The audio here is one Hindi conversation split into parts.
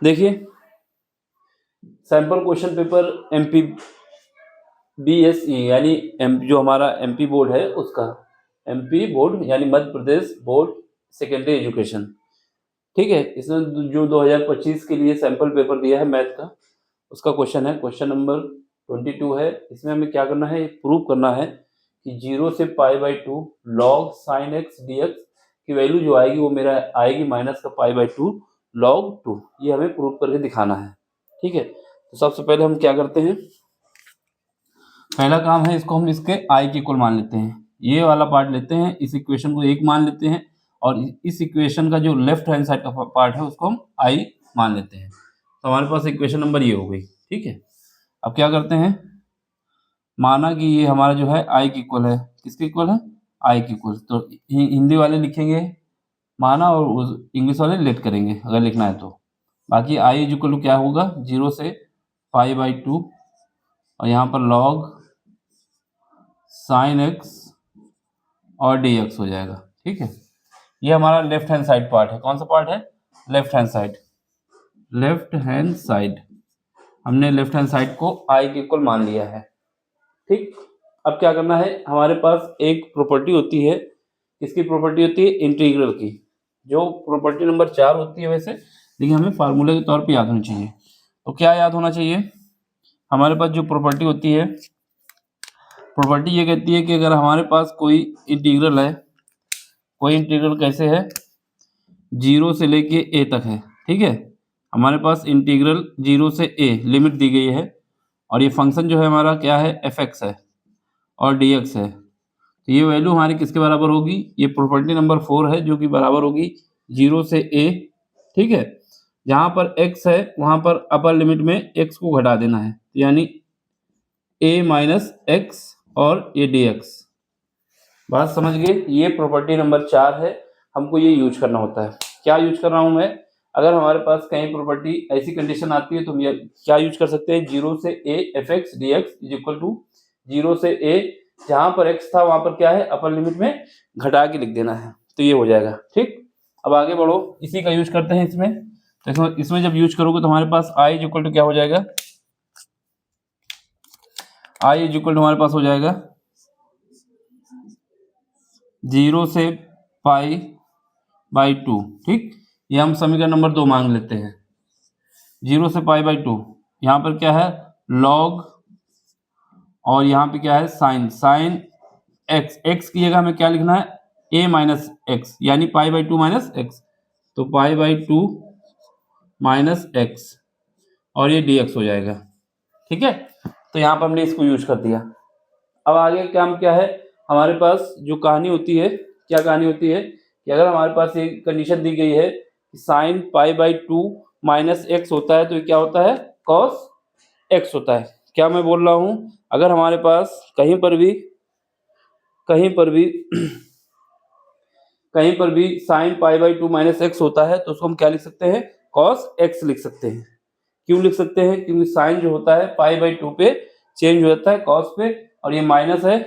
देखिए सैंपल क्वेश्चन पेपर MPBSE यानी जो हमारा MP बोर्ड है उसका, MP बोर्ड यानी Madhya Pradesh board secondary education, ठीक है। इसने जो 2025 के लिए सैंपल पेपर दिया है मैथ का, उसका क्वेश्चन है, क्वेश्चन नंबर 22 है। इसमें हमें क्या करना है, प्रूव करना है कि 0 से π/2 log sin x dx की वैल्यू जो आएगी वो मेरा आएगी माइनस का π/2 log 2। ये हमें प्रूव करके दिखाना है, ठीक है। तो सबसे पहले हम क्या करते हैं, पहला काम है इसको हम इसके i के इक्वल मान लेते हैं। ये वाला पार्ट लेते हैं, इस इक्वेशन को 1 मान लेते हैं और इस इक्वेशन का जो लेफ्ट हैंड साइड का पार्ट है उसको हम i मान लेते हैं। तो हमारे पास इक्वेशन नंबर ये हो गई, ठीक है। अब क्या करते हैं, माना कि ये हमारा जो है i के इक्वल है, किसके इक्वल है, i के इक्वल। तो हिंदी वाले लिखेंगे माना और इंग्लिश वाले लेट करेंगे अगर लिखना है तो। बाकी i इक्वल टू क्या होगा, 0 से π/2 और यहाँ पर log sin x और dx हो जाएगा, ठीक है। ये हमारा लेफ्ट हैंड साइड पार्ट है। कौन सा पार्ट है, left hand side. Left hand side, हमने लेफ्ट हैंड साइड को i के इक्वल मान लिया है, ठीक। अब क्या करना है, हमारे पास एक प्रॉपर्टी होती है, किसकी प्रॉपर्टी होती है, इंटीग्रल की, जो प्रॉपर्टी नंबर 4 होती है वैसे, लेकिन हमें फार्मूले के तौर पे याद होनी चाहिए। तो क्या याद होना चाहिए, हमारे पास जो प्रॉपर्टी होती है, प्रॉपर्टी ये कहती है कि अगर हमारे पास कोई इंटीग्रल है, कोई इंटीग्रल कैसे है, 0 से लेके a तक है, ठीक है। हमारे पास इंटीग्रल 0 से a लिमिट दी गई है और ये फंक्शन जो है हमारा क्या है, fx है और dx है। तो ये वैल्यू हमारी किसके बराबर होगी, ये प्रॉपर्टी नंबर 4 है जो कि बराबर होगी 0 से a, ठीक है। जहाँ पर x है वहाँ पर अपर लिमिट में x को घटा देना है, यानी a माइनस x और ये dx। बात समझ गए, ये प्रॉपर्टी नंबर 4 है, हमको ये यूज करना होता है। क्या यूज कर रहा हूँ मैं, अगर हमारे पास कहीं प्रॉपर्टी ऐसी कंडीशन आती है तो हम क्या यूज कर सकते हैं, 0 से a fx dx is equal to 0 से a, जहां पर x था वहां पर क्या है, अपर लिमिट में घटा के लिख देना है, तो ये हो जाएगा, ठीक। अब आगे बढ़ो, इसी का यूज करते हैं इसमें। तो इसमें जब यूज करोगे तो हमारे पास i इज इक्वल टू क्या हो जाएगा, i इज इक्वल टू हमारे पास हो जाएगा 0 से π/2, ठीक। ये हम समीकरण नंबर 2 मांग लेते हैं। 0 से π/2, यहाँ पर क्या है, log और यहाँ पे क्या है, साइन x की जगह हमें क्या लिखना है, a माइनस एक्स, यानी π/2 माइनस एक्स, तो π/2 माइनस एक्स और ये dx हो जाएगा, ठीक है। तो यहाँ पर हमने इसको यूज कर दिया। अब आगे काम क्या है, हमारे पास जो कहानी होती है, क्या कहानी होती है कि अगर हमारे पास ये कंडीशन दी गई है कि साइन π/2 माइनस एक्स होता है तो ये क्या होता है, कॉस एक्स होता है। क्या मैं बोल रहा हूँ, अगर हमारे पास कहीं पर भी साइन π/2 माइनस एक्स होता है तो उसको हम क्या लिख सकते हैं, कॉस एक्स लिख सकते हैं। क्यों लिख सकते हैं, क्योंकि साइन जो होता है π/2 पे चेंज हो जाता है कॉस पे, और ये माइनस है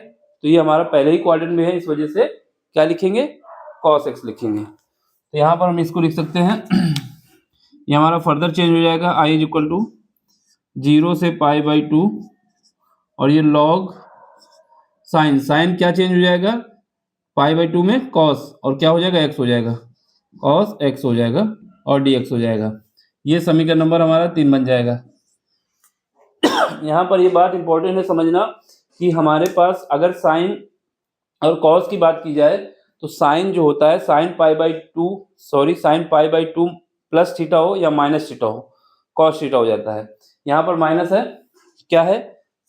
तो ये हमारा पहले ही क्वाड्रेंट में है, इस वजह से क्या लिखेंगे, कॉस एक्स लिखेंगे। तो यहाँ पर हम इसको लिख सकते हैं ये हमारा फर्दर चेंज हो जाएगा, i इज इक्वल टू 0 से π/2 और ये लॉग साइन क्या चेंज हो जाएगा, π/2 में कॉस, और क्या हो जाएगा, एक्स हो जाएगा, कॉस एक्स हो जाएगा और dx हो जाएगा। ये समीकरण नंबर हमारा 3 बन जाएगा। यहाँ पर ये बात इंपॉर्टेंट है समझना कि हमारे पास अगर साइन और कॉस की बात की जाए तो साइन जो होता है, साइन π/2 प्लस थीटा हो या माइनस थीटा हो, कॉस थीटा हो जाता है। यहाँ पर माइनस है, क्या है,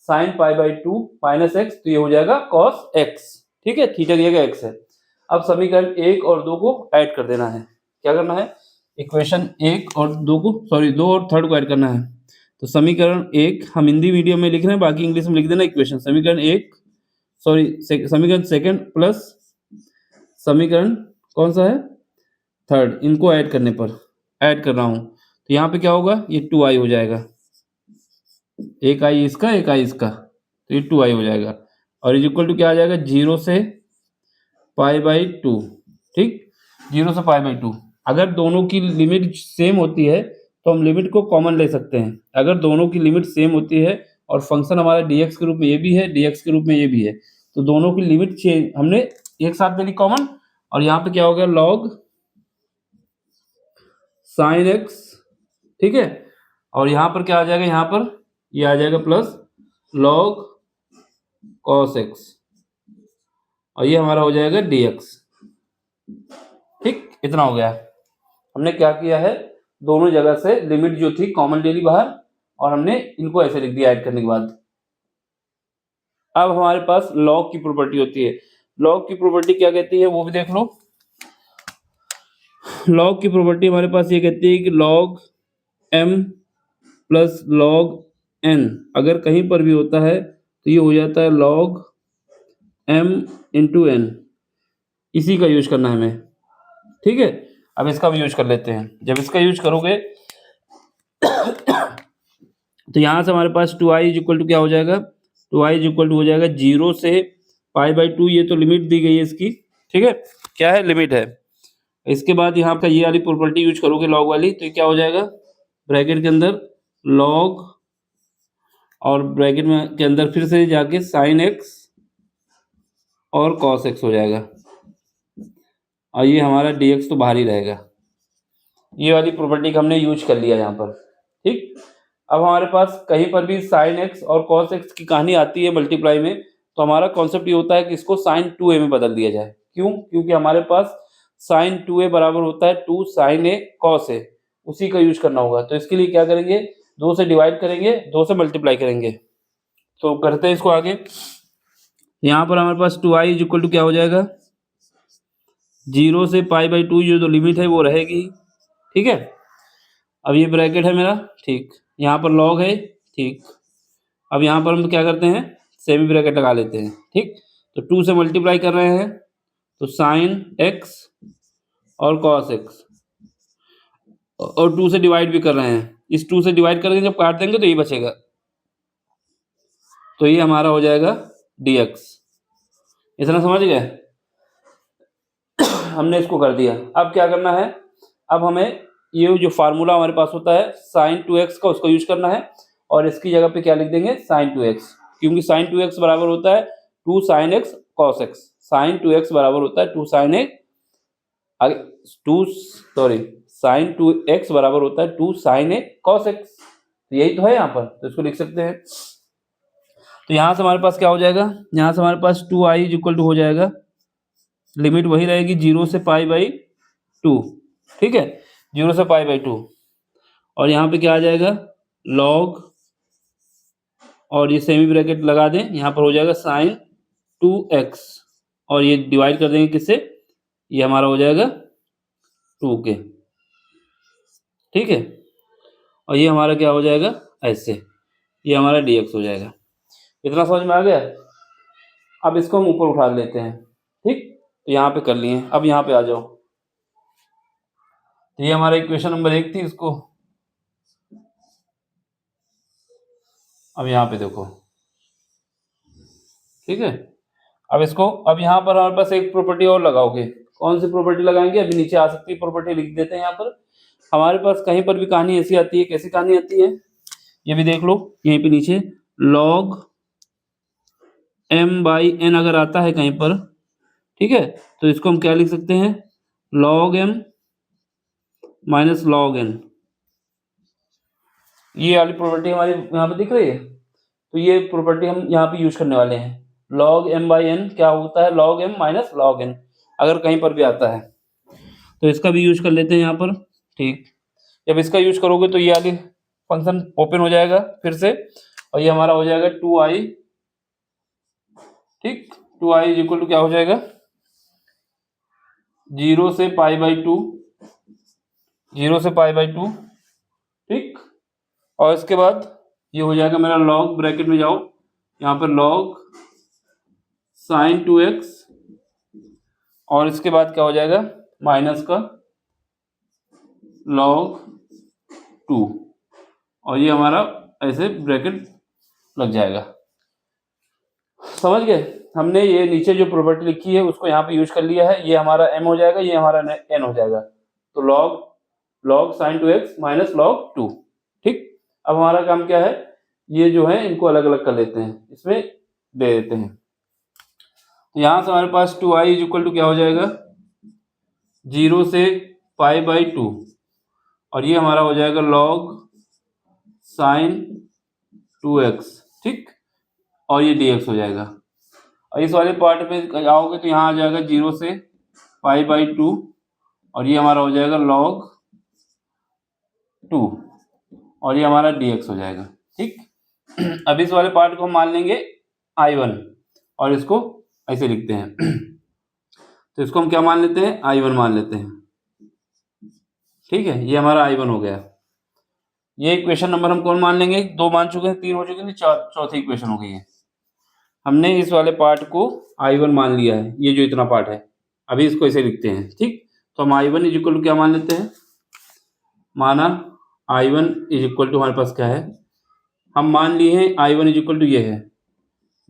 साइन π/2 माइनस एक्स, तो ये हो जाएगा कॉस एक्स, ठीक है, थीटा की जगह एक्स है। अब समीकरण 1 और 2 को ऐड कर देना है। क्या करना है, इक्वेशन 1 और 2 को, सॉरी 2 और 3 को ऐड करना है। तो समीकरण 1 हम हिंदी मीडियम में लिख रहे हैं, बाकी इंग्लिश में लिख देना इक्वेशन। समीकरण 1 समीकरण 2 प्लस समीकरण कौन सा है, 3, इनको ऐड करने पर ऐड कर रहा हूं तो यहाँ पे क्या होगा, ये 2i हो जाएगा, एक i इसका एक i इसका, तो ये 2i हो जाएगा और इज इक्वल टू क्या आ जाएगा, 0 से π/2, ठीक, 0 से π/2। अगर दोनों की लिमिट सेम होती है तो हम लिमिट को कॉमन ले सकते हैं। अगर दोनों की लिमिट सेम होती है और फंक्शन हमारा dx के रूप में ये भी है, dx के रूप में ये भी है, तो दोनों की लिमिट चेंज हमने एक साथ ले ली कॉमन, और यहाँ पे क्या हो गया log sin x, ठीक है, और यहाँ पर क्या आ जाएगा, यहाँ पर ये आ जाएगा प्लस log cos x, और ये हमारा हो जाएगा dx। ठीक, इतना हो गया। हमने क्या किया है, दोनों जगह से लिमिट जो थी कॉमन ले ली बाहर, और हमने इनको ऐसे लिख दिया ऐड करने के बाद। अब हमारे पास लॉग की प्रॉपर्टी होती है। लॉग की प्रॉपर्टी क्या कहती है वो भी देख लो। लॉग की प्रॉपर्टी हमारे पास ये कहती है कि log m plus log n अगर कहीं पर भी होता है तो ये हो जाता है log m इंटू n। इसी का यूज करना है हमें, ठीक है। अब इसका भी यूज कर लेते हैं। जब इसका यूज करोगे तो यहाँ से हमारे पास 2i इज इक्वल टू क्या हो जाएगा, 2i इज इक्वल टू हो जाएगा 0 से π/2, ये तो लिमिट दी गई है इसकी, ठीक है, क्या है, लिमिट है। इसके बाद यहाँ का ये वाली प्रॉपर्टी यूज करोगे लॉग वाली, तो ये क्या हो जाएगा, ब्रैकेट के अंदर लॉग, और ब्रैकेट में के अंदर फिर से जाके साइन एक्स और कॉस एक्स हो जाएगा, और ये हमारा dx तो बाहर ही रहेगा। ये वाली प्रॉपर्टी का हमने यूज कर लिया यहाँ पर, ठीक। अब हमारे पास कहीं पर भी साइन एक्स और कॉस एक्स की कहानी आती है मल्टीप्लाई में, तो हमारा कॉन्सेप्ट ये होता है कि इसको साइन 2a में बदल दिया जाए। क्यों? क्योंकि हमारे पास साइन 2a बराबर होता है 2 साइन ए कॉस ए, उसी का यूज करना होगा। तो इसके लिए क्या करेंगे, 2 से डिवाइड करेंगे, 2 से मल्टीप्लाई करेंगे। तो करते हैं इसको आगे। यहाँ पर हमारे पास 2i इज इक्वल टू क्या हो जाएगा, 0 से π/2 जो तो लिमिट है वो रहेगी, ठीक है। अब ये ब्रैकेट है मेरा, ठीक, यहाँ पर लॉग है, ठीक। अब यहाँ पर हम क्या करते हैं, सेमी ब्रैकेट लगा लेते हैं, ठीक। तो 2 से मल्टीप्लाई कर रहे हैं तो साइन एक्स और कॉस एक्स, और 2 से डिवाइड भी कर रहे हैं। इस 2 से डिवाइड करके जब काट देंगे तो ये बचेगा, तो ये हमारा हो जाएगा dx। इतना समझ गए? हमने इसको कर दिया। अब क्या करना है, अब हमें ये जो फार्मूला हमारे पास होता है साइन 2x का, उसको यूज करना है, और इसकी जगह पे क्या लिख देंगे, साइन 2x, क्योंकि साइन 2x बराबर होता है 2 sine x cos x. Sine 2x बराबर होता है 2 साइन एक्स, आगे 2 सॉरी साइन 2x बराबर होता है 2 साइन ए कॉस एक्स। तो यही तो है यहाँ पर, तो इसको लिख सकते हैं। तो यहाँ से हमारे पास क्या हो जाएगा, यहाँ से हमारे पास 2i इज इक्वल टू हो जाएगा, लिमिट वही रहेगी 0 से π/2, ठीक है, 0 से π/2, और यहाँ पे क्या आ जाएगा log, और ये सेमी ब्रैकेट लगा दें, यहाँ पर हो जाएगा साइन 2x, और ये डिवाइड कर देंगे किससे, ये हमारा हो जाएगा 2 के, ठीक है, और ये हमारा क्या हो जाएगा ऐसे, ये हमारा dx हो जाएगा। इतना समझ में आ गया? अब इसको हम ऊपर उठा लेते हैं, ठीक। तो यहाँ पे कर लिए। अब यहाँ पे आ जाओ, तो ये हमारा इक्वेशन नंबर 1 थी, इसको अब यहाँ पे देखो, ठीक है। अब इसको, अब यहाँ पर हमारे पास एक प्रॉपर्टी और लगाओगे। कौन सी प्रॉपर्टी लगाएंगे, अभी नीचे आ सकती है प्रॉपर्टी, लिख देते हैं यहाँ पर। हमारे पास कहीं पर भी कहानी ऐसी आती है, कैसी कहानी आती है ये भी देख लो, यहीं पे नीचे log m/n अगर आता है कहीं पर, ठीक है, तो इसको हम क्या लिख सकते हैं, log m minus log n। ये वाली प्रॉपर्टी हमारी यहाँ पे दिख रही है, तो ये प्रॉपर्टी हम यहाँ पे यूज करने वाले हैं। log m/n क्या होता है, log m minus log n, अगर कहीं पर भी आता है तो इसका भी यूज कर लेते हैं यहाँ पर, ठीक। जब इसका यूज करोगे तो ये आगे फंक्शन ओपन हो जाएगा फिर से, और ये हमारा हो जाएगा 2i, ठीक। 2i इज इक्वल टू क्या हो जाएगा, 0 से π/2, 0 से π/2, ठीक। और इसके बाद ये हो जाएगा मेरा log, ब्रैकेट में जाओ, यहाँ पर log साइन 2x, और इसके बाद क्या हो जाएगा माइनस का log 2, और ये हमारा ऐसे ब्रैकेट लग जाएगा। समझ गए? हमने ये नीचे जो प्रॉपर्टी लिखी है उसको यहाँ पे यूज कर लिया है, ये हमारा m हो जाएगा, ये हमारा n हो जाएगा। तो log log sin 2x minus log 2। ठीक, अब हमारा काम क्या है, ये जो है इनको अलग अलग कर लेते हैं, इसमें दे देते हैं। तो यहाँ से हमारे पास 2i इज इक्वल टू क्या हो जाएगा, 0 से पाई बाई 2, और ये हमारा हो जाएगा log sin 2x। ठीक, और ये dx हो जाएगा। और इस वाले पार्ट में आओगे तो यहाँ आ जाएगा 0 से पाई बाई 2, और ये हमारा हो जाएगा log 2, और ये हमारा dx हो जाएगा। ठीक, अब इस वाले पार्ट को हम मान लेंगे I1, और इसको ऐसे लिखते हैं। तो इसको हम क्या मान लेते हैं, I1 मान लेते हैं। ठीक है, ये हमारा I1 हो गया। ये इक्वेशन नंबर हम कौन मान लेंगे, 2 मान चुके हैं, 3 हो चुके हैं, चौथी इक्वेशन हो गई है। हमने इस वाले पार्ट को I1 मान लिया है, ये जो इतना पार्ट है, अभी इसको ऐसे लिखते हैं। ठीक, तो हम I1 इज इक्वल टू क्या मान लेते हैं, माना I1 इज इक्वल टू हमारे पास क्या है, हम मान लिए हैं I1 इज इक्वल टू ये है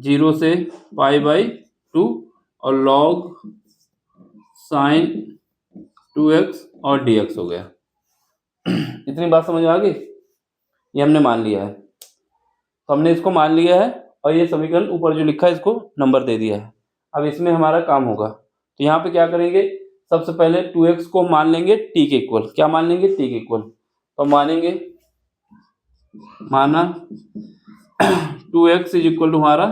0 से पाई बाई 2 और log sin 2x और dx हो गया। इतनी बात समझ में आ गई, ये हमने मान लिया है। तो हमने इसको मान लिया है, और ये समीकरण ऊपर जो लिखा है इसको नंबर दे दिया है। अब इसमें हमारा काम होगा, तो यहाँ पे क्या करेंगे, सबसे पहले 2x को मान लेंगे t के इक्वल। क्या मान लेंगे, t के इक्वल। तो मानेंगे, माना 2x इज इक्वल टू हमारा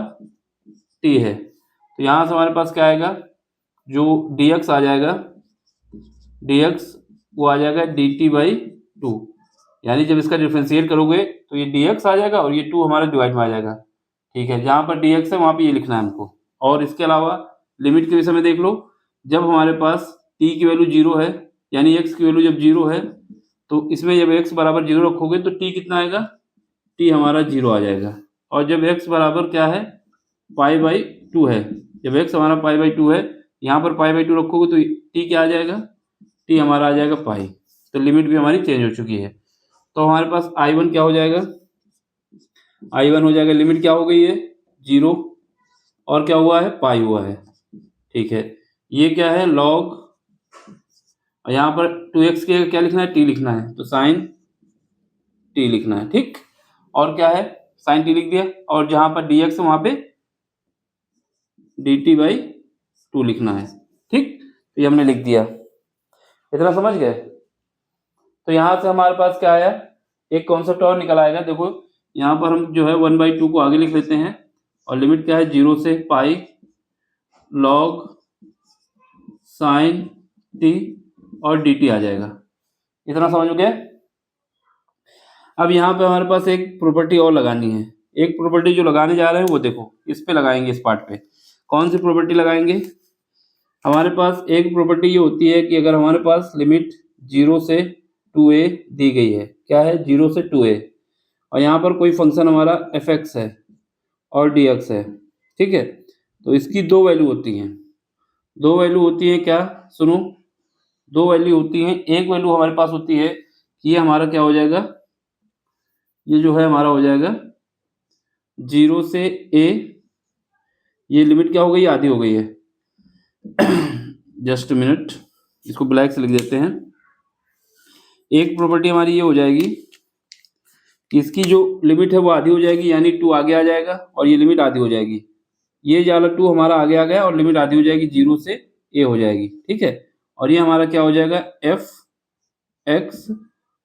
t है, तो यहाँ से हमारे पास क्या आएगा, जो dx आ जाएगा, dx वो आ जाएगा dt बाई 2, यानी जब इसका डिफ्रेंशिएट करोगे तो ये dx आ जाएगा और ये 2 हमारा डिवाइड में आ जाएगा। ठीक है, जहाँ पर dx है वहाँ पे ये लिखना है हमको। और इसके अलावा लिमिट के विषय में देख लो, जब हमारे पास t की वैल्यू 0 है, यानी x की वैल्यू जब 0 है, तो इसमें जब x बराबर 0 रखोगे तो t कितना आएगा, t हमारा 0 आ जाएगा। और जब x बराबर क्या है, पाई बाई 2 है, जब x हमारा पाई बाई 2 है, यहाँ पर पाई बाई 2 रखोगे तो t क्या आ जाएगा, t हमारा आ जाएगा पाई। तो लिमिट भी हमारी चेंज हो चुकी है। तो हमारे पास I1 क्या हो जाएगा, I1 हो जाएगा, लिमिट क्या हो गई है 0, और क्या हुआ है, पाई हुआ है। ठीक है, ये क्या है log, और यहाँ पर 2x के क्या लिखना है, t लिखना है, तो sin t लिखना है। ठीक, और क्या है, sin t लिख दिया, और जहाँ पर dx है वहाँ पे dt बाई 2 लिखना है। ठीक, तो ये हमने लिख दिया, इतना समझ गए। तो यहाँ से हमारे पास क्या आया, एक कॉन्सेप्ट और निकल आएगा। देखो यहाँ पर हम जो है 1/2 को आगे लिख लेते हैं, और लिमिट क्या है 0 से पाई log sin t और dt आ जाएगा। इतना समझ गए। अब यहाँ पे हमारे पास एक प्रॉपर्टी और लगानी है। एक प्रॉपर्टी जो लगाने जा रहे हैं वो देखो, इस पे लगाएंगे, इस पार्ट पे। कौन सी प्रॉपर्टी लगाएंगे, हमारे पास एक प्रॉपर्टी ये होती है कि अगर हमारे पास लिमिट 0 से 2a दी गई है, क्या है 0 से 2a, और यहाँ पर कोई फंक्शन हमारा fx है और dx है। ठीक है, तो इसकी दो वैल्यू होती हैं, दो वैल्यू होती है, क्या सुनो, दो वैल्यू होती हैं। एक वैल्यू हमारे पास होती है कि ये हमारा क्या हो जाएगा, ये जो है हमारा हो जाएगा 0 से a, ये लिमिट क्या हो गई, आधी हो गई है। जस्ट मिनट, इसको ब्लैक से लिख देते हैं। एक प्रॉपर्टी हमारी ये हो जाएगी कि इसकी जो लिमिट है वो आधी हो जाएगी, यानी 2 आगे आ जाएगा और ये लिमिट आधी हो जाएगी। ये वाला 2 हमारा आगे आ गया और लिमिट आधी हो जाएगी, 0 से a हो जाएगी। ठीक है, और ये हमारा क्या हो जाएगा, f x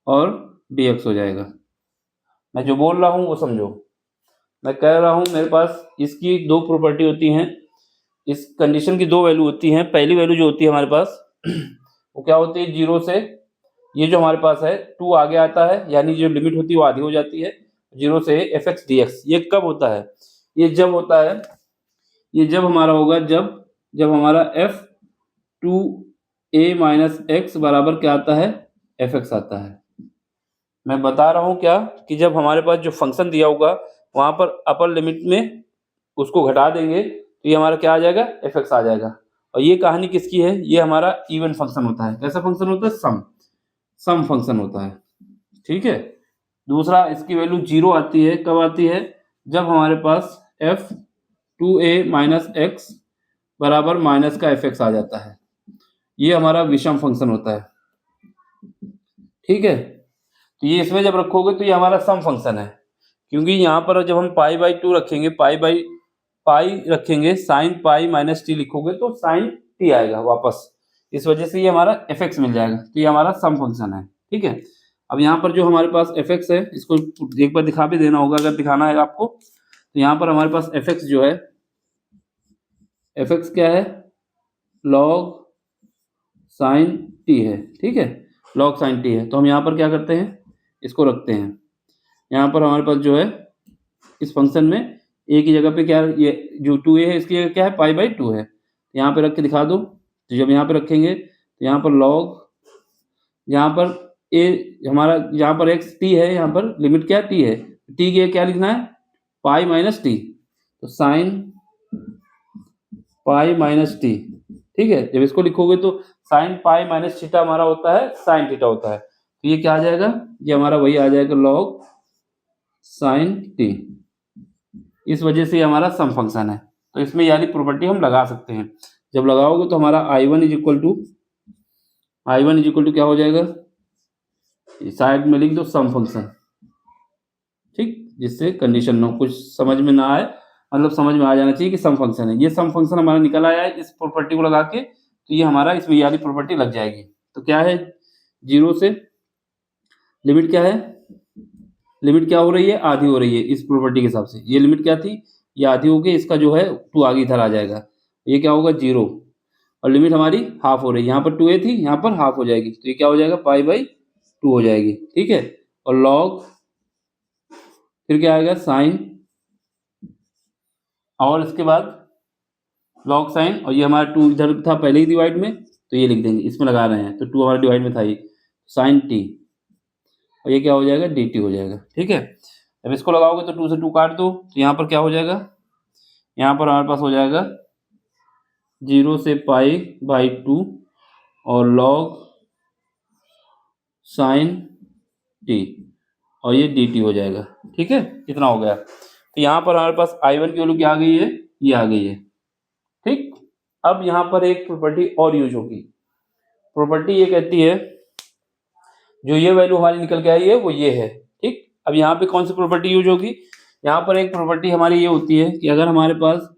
और dx हो जाएगा। मैं जो बोल रहा हूँ वो समझो, मैं कह रहा हूँ मेरे पास इसकी दो प्रॉपर्टी होती हैं, इस कंडीशन की दो वैल्यू होती हैं। पहली वैल्यू जो होती है हमारे पास वो क्या होती है, 0 से, ये जो हमारे पास है 2 आगे आता है, यानी जो लिमिट होती है वो आधी हो जाती है, 0 से fx dx। ये कब होता है, ये जब होता है, ये जब हमारा होगा, जब हमारा f 2a माइनस x बराबर क्या आता है, fx आता है। मैं बता रहा हूँ क्या, कि जब हमारे पास जो फंक्शन दिया होगा वहाँ पर अपर लिमिट में उसको घटा देंगे तो ये हमारा क्या आ जाएगा, fx आ जाएगा। और ये कहानी किसकी है, ये हमारा इवन फंक्शन होता है। कैसा फंक्शन होता है, सम फंक्शन होता है। ठीक है, दूसरा इसकी वैल्यू 0 आती है, कब आती है, जब हमारे पास f 2a माइनस x बराबर माइनस का fx आ जाता है। ये हमारा विषम फंक्शन होता है। ठीक है। तो ये इसमें जब रखोगे तो ये हमारा सम फंक्शन है, क्योंकि यहाँ पर जब हम पाई/2 रखेंगे, पाई रखेंगे, साइन पाई माइनस टी लिखोगे तो साइन टी आएगा वापस, इस वजह से ये हमारा एफ मिल जाएगा। तो ये हमारा सम फंक्शन है, ठीक है। अब यहाँ पर जो हमारे पास एफ है, इसको एक बार दिखा भी देना होगा अगर दिखाना है आपको। तो यहाँ पर हमारे पास एफ जो है, एफ क्या है, लॉग साइन टी है, ठीक है, लॉग साइन टी है। तो हम यहाँ पर क्या करते हैं, इसको रखते हैं। यहाँ पर हमारे पास जो है इस फंक्शन में ए की जगह पे क्या, ये जो 2a है इसकी जगह क्या है, पाई/2 है। यहाँ पे रख के दिखा दो। तो जब यहाँ पे रखेंगे तो यहाँ पर लॉग, यहाँ पर ए हमारा, यहाँ पर एक्स टी है, यहाँ पर लिमिट क्या टी है, टी की क्या लिखना है, पाई माइनस टी। तो साइन पाई माइनस टी, ठीक है। जब इसको लिखोगे तो साइन पाई माइनस थीटा हमारा होता है साइन थीटा होता है। तो ये क्या आ जाएगा, ये हमारा वही आ जाएगा लॉग साइन टी। इस वजह से हमारा सम फंक्शन है। तो इसमें यानी प्रॉपर्टी हम लगा सकते हैं। जब लगाओगे तो हमारा I1 इज इक्वल टू क्या हो जाएगा, साइड में लिख दो सम फंक्शन, ठीक, जिससे कंडीशन ना हो, कुछ समझ में ना आए, मतलब समझ में आ जाना चाहिए कि सम फंक्शन है। ये सम फंक्शन हमारा निकल आया है इस प्रॉपर्टी को लगा के, तो ये हमारा इसमें यानी प्रॉपर्टी लग जाएगी। तो क्या है, 0 से लिमिट क्या है, लिमिट क्या हो रही है, आधी हो रही है इस प्रॉपर्टी के हिसाब से। ये लिमिट क्या थी, ये आधी हो गई, इसका जो है 2 आगे इधर आ जाएगा, ये क्या होगा 0, और लिमिट हमारी हाफ हो रही है, यहाँ पर 2a थी, यहाँ पर हाफ हो जाएगी, तो ये क्या हो जाएगा पाई/2 हो जाएगी, ठीक है। और लॉग फिर क्या आएगा साइन, और इसके बाद लॉग साइन, और ये हमारा 2 इधर था पहले ही डिवाइड में, तो ये लिख देंगे, इसमें लगा रहे हैं तो 2 हमारा डिवाइड में था ये, साइन टी, और ये क्या हो जाएगा dt हो जाएगा, ठीक है। जब इसको लगाओगे तो 2 से 2 काट दो, तो यहाँ पर क्या हो जाएगा, यहाँ पर हमारे पास हो जाएगा 0 से पाई/2 और लॉग साइन टी, और ये dt हो जाएगा, ठीक है। इतना हो गया। तो यहाँ पर हमारे पास I1 की वैल्यू क्या आ गई है, ये आ गई है, ठीक। अब यहाँ पर एक प्रॉपर्टी और यूज होगी। प्रॉपर्टी ये कहती है, जो ये वैल्यू हमारी निकल के आई है वो ये है, ठीक। अब यहाँ पे कौन सी प्रॉपर्टी यूज होगी, यहाँ पर एक प्रॉपर्टी हमारी ये होती है कि अगर हमारे पास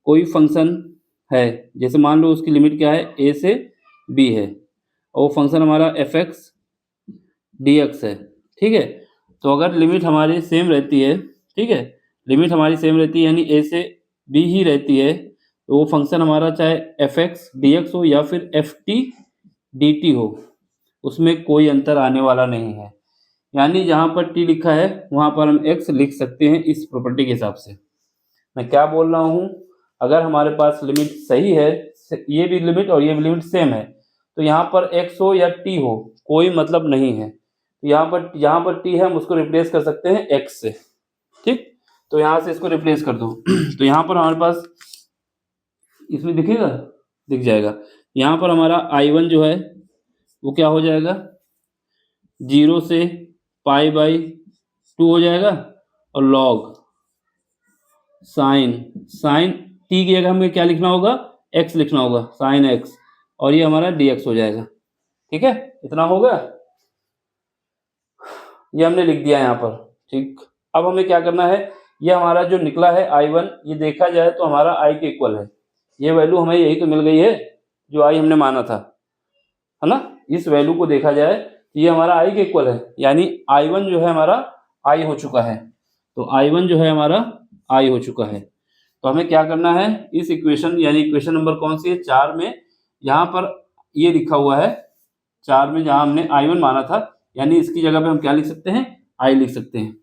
कोई फंक्शन है, जैसे मान लो उसकी लिमिट क्या है, a से b है, और वो फंक्शन हमारा f(x) dx है, ठीक है। तो अगर लिमिट हमारी सेम रहती है, ठीक है, लिमिट हमारी सेम रहती है, यानी a से b ही रहती है, तो वो फंक्शन हमारा चाहे f(x) dx हो या फिर f(t) dt हो, उसमें कोई अंतर आने वाला नहीं है। यानी जहाँ पर t लिखा है वहाँ पर हम x लिख सकते हैं इस प्रॉपर्टी के हिसाब से। मैं क्या बोल रहा हूँ, अगर हमारे पास लिमिट सही है, ये भी लिमिट और ये भी लिमिट सेम है, तो यहाँ पर x हो या t हो कोई मतलब नहीं है। यहाँ पर t है, हम उसको रिप्लेस कर सकते हैं x से, ठीक। तो यहाँ से इसको रिप्लेस कर दो तो यहाँ पर हमारे पास इसमें दिखेगा, दिख जाएगा। यहाँ पर हमारा I1 जो है वो क्या हो जाएगा, 0 से पाई/2 हो जाएगा, और लॉग साइन टी की जगह हमें क्या लिखना होगा, x लिखना होगा, साइन x, और ये हमारा dx हो जाएगा, ठीक है। इतना हो गया, ये हमने लिख दिया यहाँ पर, ठीक। अब हमें क्या करना है, ये हमारा जो निकला है I1, ये देखा जाए तो हमारा I के इक्वल है। ये वैल्यू हमें यही तो मिल गई है जो I हमने माना था, है ना। इस वैल्यू को देखा जाए तो ये हमारा I के इक्वल है, यानी I1 जो है हमारा I हो चुका है। तो I1 जो है हमारा I हो चुका है। तो हमें क्या करना है, इस इक्वेशन, यानी इक्वेशन नंबर कौन सी है, 4 में, यहाँ पर ये लिखा हुआ है 4 में, जहाँ हमने I1 माना था, यानी इसकी जगह पे हम क्या लिख सकते हैं, I लिख सकते हैं।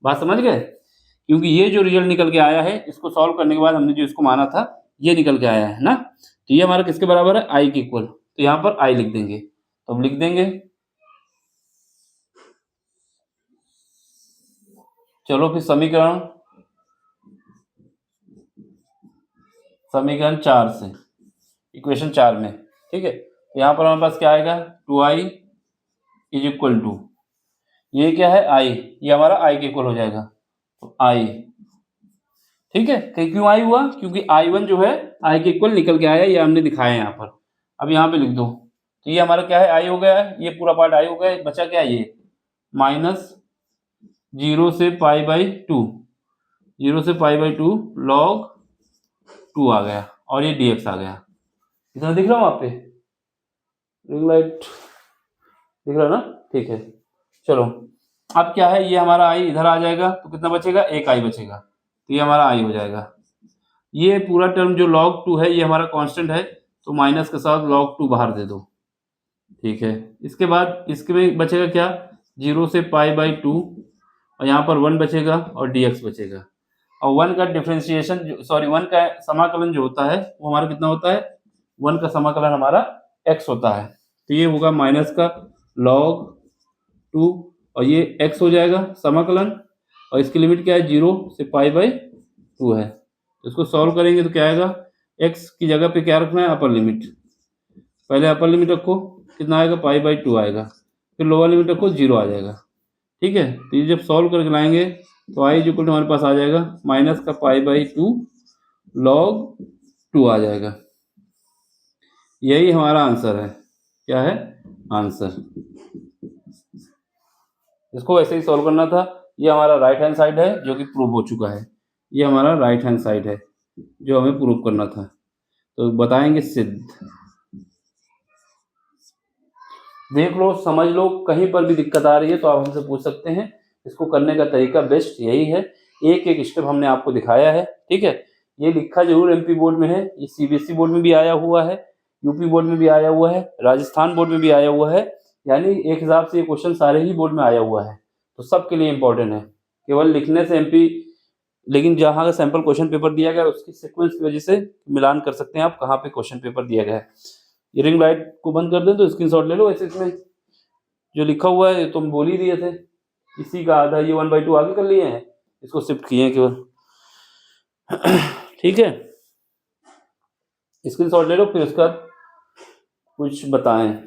बात समझ गए, क्योंकि ये जो रिजल्ट निकल के आया है, इसको सॉल्व करने के बाद हमने जो इसको माना था ये निकल के आया है ना। तो ये हमारा किसके बराबर है, I के इक्वल। तो यहाँ पर I लिख देंगे, तो हम लिख देंगे, चलो फिर समीकरण 4 से, इक्वेशन 4 में, ठीक है। तो यहाँ पर हमारे पास क्या आएगा, 2i इज इक्वल टू, ये क्या है I, ये हमारा I के इक्वल हो जाएगा, तो I, ठीक है। क्यों I हुआ, क्योंकि I1 जो है I के इक्वल निकल के आया, ये हमने दिखाया यहाँ पर। अब यहाँ पे लिख दो तो ये हमारा क्या है, आई हो गया है, ये पूरा पार्ट आई हो गया है, बचा क्या ये -0 से π/2, 0 से π/2 log 2 आ गया और ये dx आ गया। इतना दिख रहा हूँ आप पे, रिंग लाइट दिख रहा है ना, ठीक है। चलो अब क्या है, ये हमारा आई इधर आ जाएगा तो कितना बचेगा, एक आई बचेगा, तो ये हमारा आई हो जाएगा। ये पूरा टर्म जो log 2 है ये हमारा कांस्टेंट है, तो माइनस के साथ log 2 बाहर दे दो, ठीक है। इसके बाद इसके में बचेगा क्या, 0 से π/2 और यहाँ पर 1 बचेगा और dx बचेगा। और 1 का डिफरेंशिएशन, सॉरी 1 का समाकलन जो होता है वो हमारा कितना होता है, 1 का समाकलन हमारा x होता है, तो ये होगा माइनस का log 2 और ये x हो जाएगा समाकलन, और इसकी लिमिट क्या है, 0 से π/2 है। तो इसको सॉल्व करेंगे तो क्या आएगा, x की जगह पे क्या रखना है, अपर लिमिट, पहले अपर लिमिट रखो, कितना आएगा π/2 आएगा, फिर लोअर लिमिट रखो 0 आ जाएगा, ठीक है। तो ये जब सॉल्व करके लाएंगे तो आई इक्वल टू हमारे पास आ जाएगा माइनस का π/2 log 2 आ जाएगा। यही हमारा आंसर है, क्या है आंसर। इसको ऐसे ही सॉल्व करना था। ये हमारा राइट हैंड साइड है जो कि प्रूव हो चुका है, ये हमारा राइट हैंड साइड है जो हमें प्रूव करना था, तो बताएंगे सिद्ध। देख लो, समझ लो, कहीं पर भी दिक्कत आ रही है तो आप हमसे पूछ सकते हैं। इसको करने का तरीका बेस्ट यही है, एक एक स्टेप हमने आपको दिखाया है, ठीक है। ये लिखा जरूर एमपी बोर्ड में है, ये सीबीएसई बोर्ड में भी आया हुआ है, यूपी बोर्ड में भी आया हुआ है, राजस्थान बोर्ड में भी आया हुआ है, यानी एक हिसाब से ये क्वेश्चन सारे ही बोर्ड में आया हुआ है, तो सबके लिए इंपॉर्टेंट है। केवल लिखने से एमपी, लेकिन जहाँ का सैंपल क्वेश्चन पेपर दिया गया उसकी सीक्वेंस की वजह से मिलान कर सकते हैं आप कहाँ पे क्वेश्चन पेपर दिया गया है। ये रिंग लाइट को बंद कर दें तो स्क्रीनशॉट ले लो, ऐसे इसमें जो लिखा हुआ है तुम बोल ही दिए थे, इसी का आधा ये 1/2 आगे कर लिए हैं, इसको शिफ्ट किए हैं केवल, ठीक है। स्क्रीनशॉट ले लो, फिर उसका कुछ बताएं।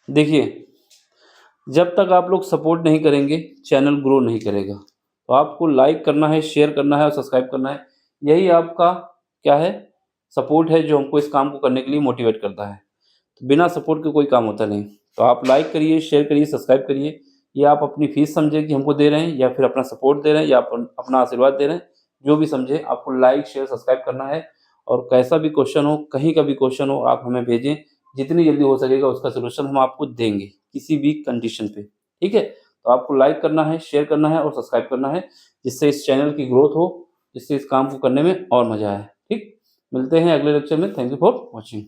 देखिए, जब तक आप लोग सपोर्ट नहीं करेंगे चैनल ग्रो नहीं करेगा, तो आपको लाइक करना है, शेयर करना है और सब्सक्राइब करना है, यही आपका क्या है, सपोर्ट है जो हमको इस काम को करने के लिए मोटिवेट करता है। तो बिना सपोर्ट के कोई काम होता नहीं, तो आप लाइक करिए, शेयर करिए, सब्सक्राइब करिए। ये आप अपनी फीस समझे कि हमको दे रहे हैं, या फिर अपना सपोर्ट दे रहे हैं, या अपना आशीर्वाद दे रहे हैं, जो भी समझे आपको लाइक शेयर सब्सक्राइब करना है। और कैसा भी क्वेश्चन हो, कहीं का भी क्वेश्चन हो, आप हमें भेजें, जितनी जल्दी हो सकेगा उसका सोल्यूशन हम आपको देंगे किसी भी कंडीशन पे, ठीक है। तो आपको लाइक करना है, शेयर करना है और सब्सक्राइब करना है, जिससे इस चैनल की ग्रोथ हो, जिससे इस काम को करने में और मजा आए, ठीक। मिलते हैं अगले लेक्चर में। Thank you for watching.